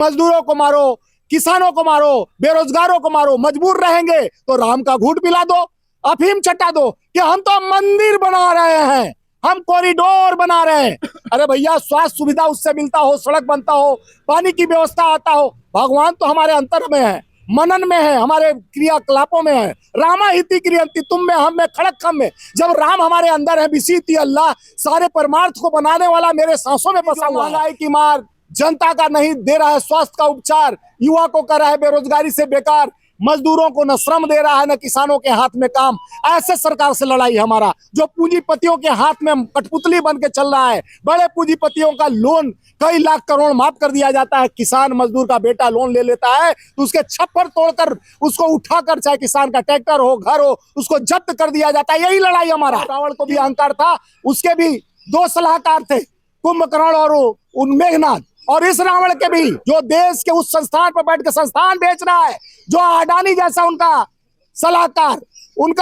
मजदूरों को मारो, किसानों को मारो, बेरोजगारों को मारो, मजबूर रहेंगे तो राम का घूंट पिला दो, अफीम चटा दो कि हम तो मंदिर बना रहे हैं, हम कॉरिडोर बना रहे हैं। अरे भैया, स्वास्थ्य सुविधा उससे मिलता हो, सड़क बनता हो, पानी की व्यवस्था आता हो। भगवान तो हमारे अंतर में है, मनन में है, हमारे क्रियाकलापों में है। रामा हिति क्रियंति, तुम में हम में खड़क खम में। जब राम हमारे अंदर है, बिसीती अल्लाह, सारे परमार्थ को बनाने वाला मेरे सांसों में बसा हुआ है। महंगाई की मार, जनता का नहीं दे रहा है स्वास्थ्य का उपचार, युवा को कर रहा है बेरोजगारी से बेकार, मजदूरों को न श्रम दे रहा है न किसानों के हाथ में काम। ऐसे सरकार से लड़ाई हमारा, जो पूंजीपतियों के हाथ में कठपुतली बन के चल रहा है। बड़े पूंजीपतियों का लोन कई लाख करोड़ माफ कर दिया जाता है। किसान मजदूर का बेटा लोन ले लेता है तो उसके छप्पर तोड़कर उसको उठाकर, चाहे किसान का ट्रैक्टर हो, घर हो, उसको जब्त कर दिया जाता है। यही लड़ाई हमारा। रावण को भी अहंकार था, उसके भी दो सलाहकार थे, कुंभकर्ण और मेघनाथ। और इस रावण के भी, जो देश के उस संस्थान पर बैठ के संस्थान बेच रहा है, जो अडानी जैसा उनका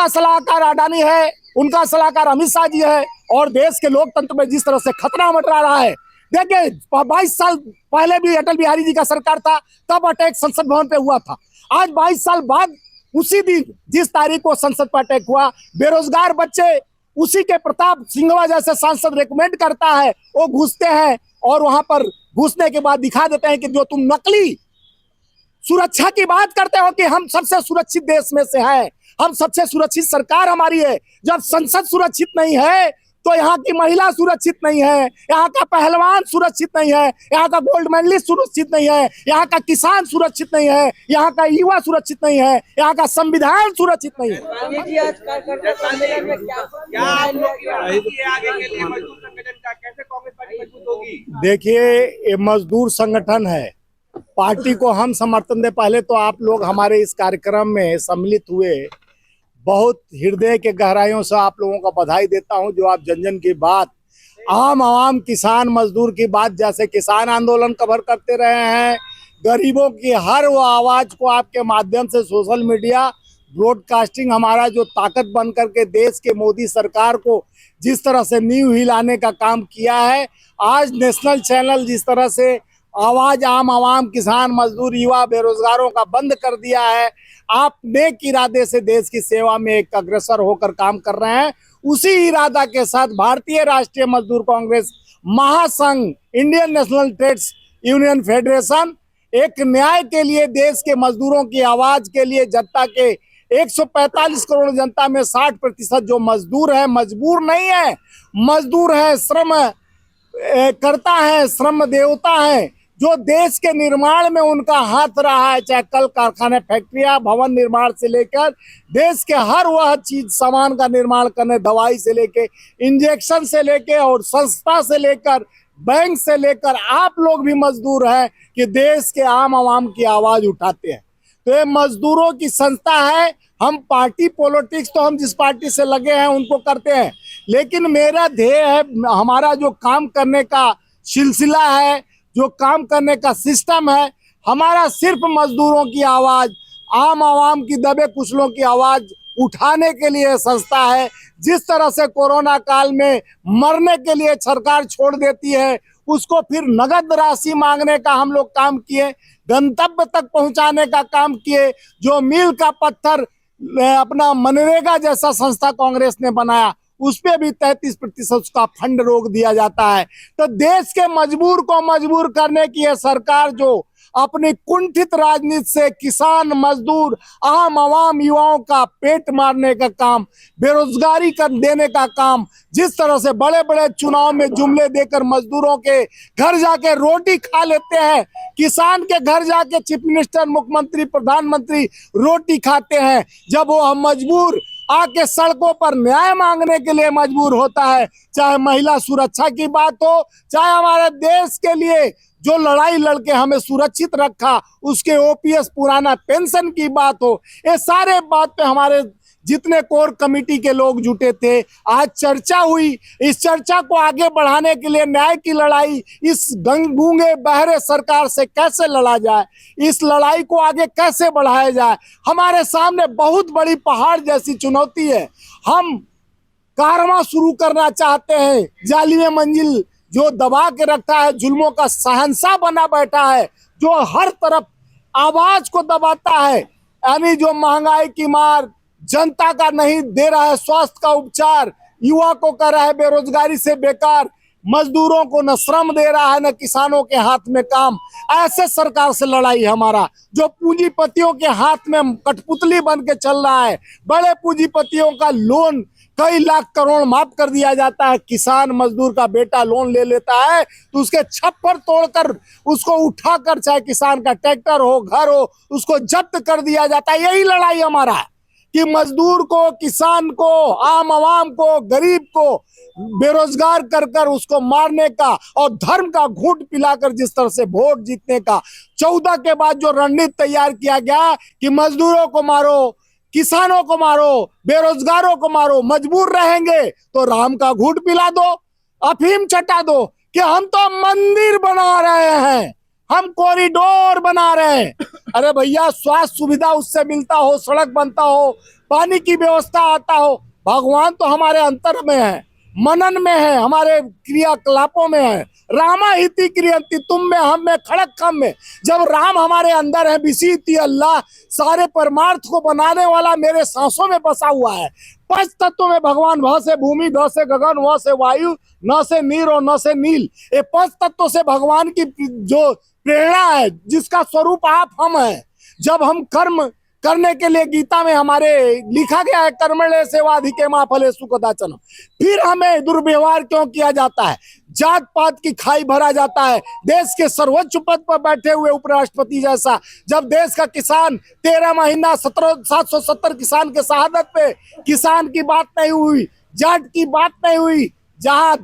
सलाहकार अडानी है, उनका सलाहकार अमित शाह जी है। और देश के लोकतंत्र में जिस तरह से खतरा मंडरा रहा है, देखिए 22 साल पहले भी अटल बिहारी जी का सरकार था, तब अटैक संसद भवन पे हुआ था। आज 22 साल बाद उसी दिन जिस तारीख को संसद पर अटैक हुआ, बेरोजगार बच्चे उसी के प्रताप सिंघवा जैसे सांसद रेकमेंड करता है, वो घुसते हैं और वहां पर घुसने के बाद दिखा देते हैं कि जो तुम नकली सुरक्षा की बात करते हो कि हम सबसे सुरक्षित देश में से हैं, हम सबसे सुरक्षित सरकार हमारी है। जब संसद सुरक्षित नहीं है तो यहाँ की महिला सुरक्षित नहीं है, यहाँ का पहलवान सुरक्षित नहीं है, यहाँ का गोल्ड मेडलिस्ट सुरक्षित नहीं है, यहाँ का किसान सुरक्षित नहीं है, यहाँ का युवा सुरक्षित नहीं है, यहाँ का संविधान सुरक्षित नहीं है। देखिए, ये मजदूर संगठन है, पार्टी को हम समर्थन दे। पहले तो आप लोग हमारे इस कार्यक्रम में सम्मिलित हुए, बहुत हृदय के गहराइयों से आप लोगों का बधाई देता हूं। जो आप जन जन की बात, आम आवाम, किसान मजदूर की बात, जैसे किसान आंदोलन कवर करते रहे हैं, गरीबों की हर वो आवाज को आपके माध्यम से सोशल मीडिया ब्रॉडकास्टिंग हमारा जो ताकत बन करके देश के मोदी सरकार को जिस तरह से नींव हिलाने का काम किया है, आज नेशनल चैनल जिस तरह से आवाज आम आवाम, किसान मजदूर, युवा, बेरोजगारों का बंद कर दिया है, आप नेक इरादे से देश की सेवा में एक अग्रसर होकर काम कर रहे हैं। उसी इरादा के साथ भारतीय राष्ट्रीय मजदूर कांग्रेस महासंघ, Indian National Trades Union Federation एक न्याय के लिए, देश के मजदूरों की आवाज के लिए, जनता के 145 करोड़ जनता में 60% जो मजदूर है, मजबूर नहीं है, मजदूर है, श्रम करता है, श्रम देवता है, जो देश के निर्माण में उनका हाथ रहा है, चाहे कल कारखाने, फैक्ट्रियां, भवन निर्माण से लेकर देश के हर वह चीज, सामान का निर्माण करने, दवाई से लेके, इंजेक्शन से लेके और संस्था से लेकर, बैंक से लेकर, आप लोग भी मजदूर हैं कि देश के आम आवाम की आवाज उठाते हैं। तो ये मजदूरों की संस्था है। हम पार्टी पॉलिटिक्स तो हम जिस पार्टी से लगे हैं उनको करते हैं, लेकिन मेरा ध्येय है, हमारा जो काम करने का सिलसिला है, जो काम करने का सिस्टम है, हमारा सिर्फ मजदूरों की आवाज, आम आवाम की दबे कुचलों की आवाज उठाने के लिए संस्था है। जिस तरह से कोरोना काल में मरने के लिए सरकार छोड़ देती है, उसको फिर नगद राशि मांगने का हम लोग काम किए, गंतव्य तक पहुंचाने का काम किए। जो मील का पत्थर अपना मनरेगा जैसा संस्था कांग्रेस ने बनाया, उस पे भी 33% उसका फंड रोक दिया जाता है। तो देश के मजबूर को मजबूर करने की यह सरकार जो अपनी कुंठित राजनीति से किसान, मजदूर, आम आवाम, युवाओं का पेट मारने का काम, बेरोजगारी कर देने का काम, जिस तरह से बड़े बड़े चुनाव में जुमले देकर मजदूरों के घर जाके रोटी खा लेते हैं, किसान के घर जाके चीफ मिनिस्टर, मुख्यमंत्री, प्रधानमंत्री रोटी खाते हैं, जब वो मजबूर आके सड़कों पर न्याय मांगने के लिए मजबूर होता है, चाहे महिला सुरक्षा की बात हो, चाहे हमारे देश के लिए जो लड़ाई लड़के हमें सुरक्षित रखा उसके ओपीएस पुराना पेंशन की बात हो, ये सारे बात पे हमारे जितने कोर कमेटी के लोग जुटे थे, आज चर्चा हुई। इस चर्चा को आगे बढ़ाने के लिए न्याय की लड़ाई इस गूंगे बहरे सरकार से कैसे लड़ा जाए, इस लड़ाई को आगे कैसे बढ़ाया जाए, हमारे सामने बहुत बड़ी पहाड़ जैसी चुनौती है। हम कारवां शुरू करना चाहते हैं, जालिम मंजिल जो दबा के रखा है, जुल्मों का शहंशाह बना बैठा है, जो हर तरफ आवाज को दबाता है, यानी जो महंगाई की मार, जनता का नहीं दे रहा है स्वास्थ्य का उपचार, युवा को कर रहा है बेरोजगारी से बेकार, मजदूरों को न श्रम दे रहा है न किसानों के हाथ में काम। ऐसे सरकार से लड़ाई हमारा, जो पूंजीपतियों के हाथ में कठपुतली बन के चल रहा है। बड़े पूंजीपतियों का लोन कई लाख करोड़ माफ कर दिया जाता है। किसान मजदूर का बेटा लोन ले लेता है तो उसके छप्पर तोड़कर उसको उठाकर, चाहे किसान का ट्रैक्टर हो, घर हो, उसको जब्त कर दिया जाता है। यही लड़ाई हमारा है कि मजदूर को, किसान को, आम आवाम को, गरीब को बेरोजगार कर कर उसको मारने का और धर्म का घूंट पिलाकर जिस तरह से वोट जीतने का 14 के बाद जो रणनीति तैयार किया गया कि मजदूरों को मारो, किसानों को मारो, बेरोजगारों को मारो, मजबूर रहेंगे तो राम का घूंट पिला दो, अफीम चटा दो, कि हम तो मंदिर बना रहे हैं, हम कॉरिडोर बना रहे हैं। अरे भैया, स्वास्थ्य सुविधा उससे मिलता हो, सड़क बनता हो, पानी की व्यवस्था आता हो। भगवान तो हमारे अंतर में है, मनन में है, हमारे क्रियाकलापों में है। रामा हिति क्रियंति, तुम में, हम में, खड़क खम में। जब राम हमारे अंदर है, विसीति अल्लाह, सारे परमार्थ को बनाने वाला मेरे सांसों में बसा हुआ है। 5 तत्वों में भगवान, भ से भूमि, ध से गगन, व से वायु, न से नीर और न से नील। ये 5 तत्वों से भगवान की जो प्रेरणा है, जिसका स्वरूप आप हम हैं। जब हम कर्म करने के लिए गीता में हमारे लिखा गया है कर्मण्य सेवाधिकेमा फलेषु कदाचन, फिर हमें दुर्व्यवहार क्यों किया जाता है, जात पात की खाई भरा जाता है। देश के सर्वोच्च पद पर बैठे हुए उपराष्ट्रपति जैसा, जब देश का किसान 13 महीना 770 किसान के शहादत पे किसान की बात नहीं हुई, जाट की बात नहीं हुई। जहां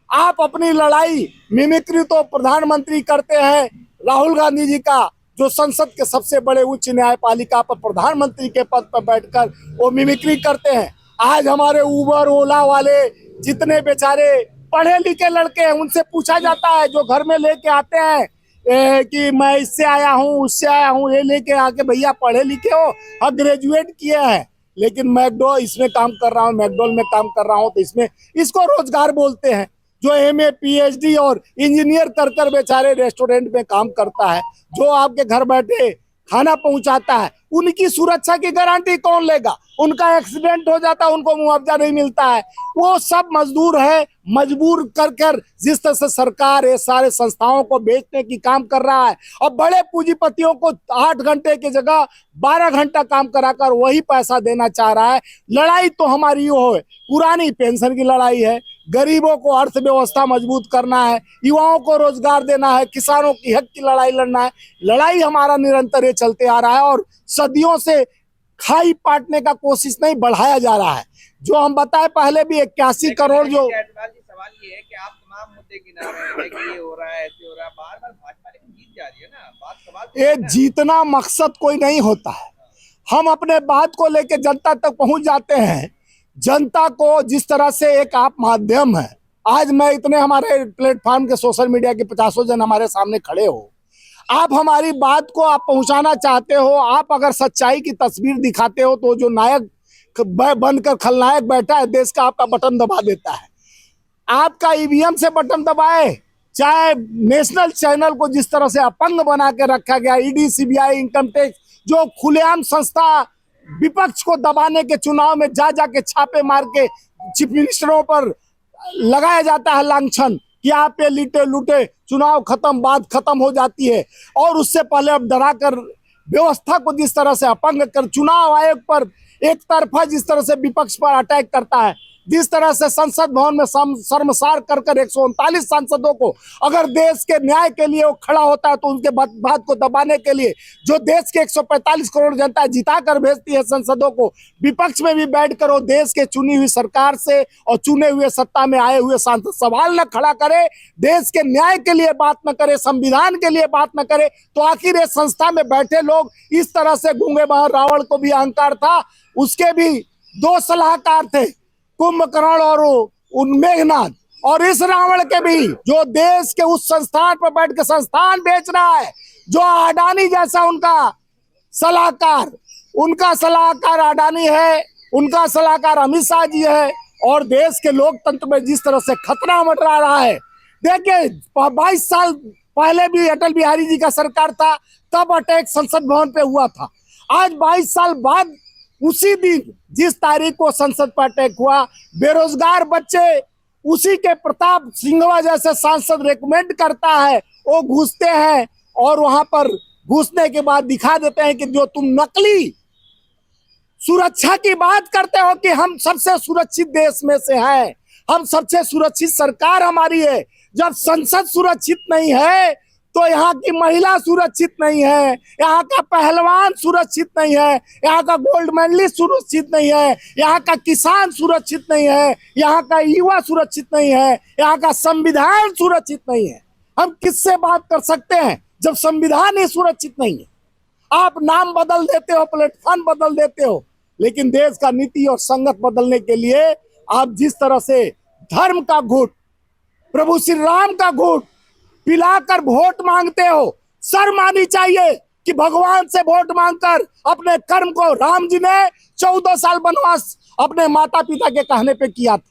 आप अपनी लड़ाई मिमिक्री तो प्रधानमंत्री करते हैं, राहुल गांधी जी का, जो संसद के सबसे बड़े उच्च न्यायपालिका पर प्रधानमंत्री के पद पर बैठकर वो मिमिक्री करते हैं। आज हमारे उबर ओला वाले जितने बेचारे पढ़े लिखे लड़के हैं, उनसे पूछा जाता है, जो घर में लेके आते हैं कि मैं इससे आया हूँ, उससे आया हूँ, ये लेके आके, भैया पढ़े लिखे हो, हाँ ग्रेजुएट किए हैं, लेकिन मैकडो इसमें काम कर रहा हूँ, मैकडोल में काम कर रहा हूँ, तो इसमें इसको रोजगार बोलते हैं। जो MA PhD और इंजीनियर कर बेचारे रेस्टोरेंट में काम करता है, जो आपके घर बैठे खाना पहुंचाता है, उनकी सुरक्षा की गारंटी कौन लेगा? उनका एक्सीडेंट हो जाता है, उनको मुआवजा नहीं मिलता है। वो सब मजदूर है, मजबूर कर जिस तरह से सरकार ये सारे संस्थाओं को बेचने की काम कर रहा है और बड़े पूंजीपतियों को 8 घंटे की जगह 12 घंटा काम कराकर वही पैसा देना चाह रहा है। लड़ाई तो हमारी यो है, पुरानी पेंशन की लड़ाई है, गरीबों को अर्थव्यवस्था मजबूत करना है, युवाओं को रोजगार देना है, किसानों की हक की लड़ाई लड़ना है। लड़ाई हमारा निरंतर ये चलते आ रहा है और सदियों से खाई पाटने का कोशिश नहीं, बढ़ाया जा रहा है। जो हम बताए पहले भी 81 करोड़ जो सवाल ये है कि आप तमाम मुद्दे गिना रहे हैं कि ये हो रहा है, ऐसे हो रहा है, बार-बार भाजपा लेकिन जीत जा रही है ना, बात सवाल तो ये जीतना मकसद कोई नहीं होता है। हम अपने बात को लेके जनता तक पहुंच जाते हैं। जनता को जिस तरह से एक आप माध्यम है, आज मैं इतने हमारे प्लेटफॉर्म के सोशल मीडिया के 50 जन हमारे सामने खड़े हो, आप हमारी बात को आप पहुंचाना चाहते हो, आप अगर सच्चाई की तस्वीर दिखाते हो तो जो नायक बनकर खलनायक बैठा है देश का, आपका बटन दबा देता है। आपका EVM से बटन दबाए, चाहे नेशनल चैनल को जिस तरह से अपंग बना के रखा गया, ED CBI इनकम टैक्स, जो खुलेआम संस्था विपक्ष को दबाने के चुनाव में जा के छापे मार के चीफ मिनिस्टरों पर लगाया जाता है लांछन कि आप पे लूटे लूटे, चुनाव खत्म, बात खत्म हो जाती है। और उससे पहले अब डरा कर व्यवस्था को जिस तरह से अपंग कर चुनाव आयोग पर एक तरफा जिस तरह से विपक्ष पर अटैक करता है, जिस तरह से संसद भवन में शर्मसार कर 139 सांसदों को, अगर देश के न्याय के लिए वो खड़ा होता है तो उनके बात को दबाने के लिए जो देश के 145 करोड़ जनता जिता कर भेजती है संसदों को, विपक्ष में भी बैठकर वो देश के चुनी हुई सरकार से और चुने हुए सत्ता में आए हुए सांसद सवाल न खड़ा करे, देश के न्याय के लिए बात न करे, संविधान के लिए बात न करे, तो आखिर इस संस्था में बैठे लोग इस तरह से गूंगे बहर, रावण को भी अहंकार था, उसके भी 2 सलाहकार थे, कुंभकर्ण और मेघनाथ, और इस रावण के भी जो देश के उस संस्थान पर बैठ के संस्थान बेच रहा है, जो अडानी जैसा उनका सलाहकार अडानी है, उनका सलाहकार अमित शाह जी है, और देश के लोकतंत्र में जिस तरह से खतरा मंडरा रहा है। देखिए 22 साल पहले भी अटल बिहारी जी का सरकार था, तब अटैक संसद भवन पे हुआ था। आज 22 साल बाद उसी दिन जिस तारीख को संसद पर अटैक हुआ, बेरोजगार बच्चे उसी के प्रताप सिंघवा जैसे सांसद रेकमेंड करता है, वो घुसते हैं और वहां पर घुसने के बाद दिखा देते हैं कि जो तुम नकली सुरक्षा की बात करते हो कि हम सबसे सुरक्षित देश में से हैं, हम सबसे सुरक्षित सरकार हमारी है। जब संसद सुरक्षित नहीं है तो यहाँ की महिला सुरक्षित नहीं है, यहाँ का पहलवान सुरक्षित नहीं है, यहाँ का गोल्ड मेडलिस्ट सुरक्षित नहीं है, यहाँ का किसान सुरक्षित नहीं है, यहाँ का युवा सुरक्षित नहीं है, यहाँ का संविधान सुरक्षित नहीं है। हम किससे बात कर सकते हैं जब संविधान ही सुरक्षित नहीं है? आप नाम बदल देते हो, प्लेटफॉर्म बदल देते हो, लेकिन देश का नीति और संगत बदलने के लिए आप जिस तरह से धर्म का घूट, प्रभु श्री राम का घूट पिलाकर वोट मांगते हो, शर्म आनी चाहिए कि भगवान से वोट मांगकर अपने कर्म को राम जी ने 14 साल वनवास अपने माता पिता के कहने पे किया था।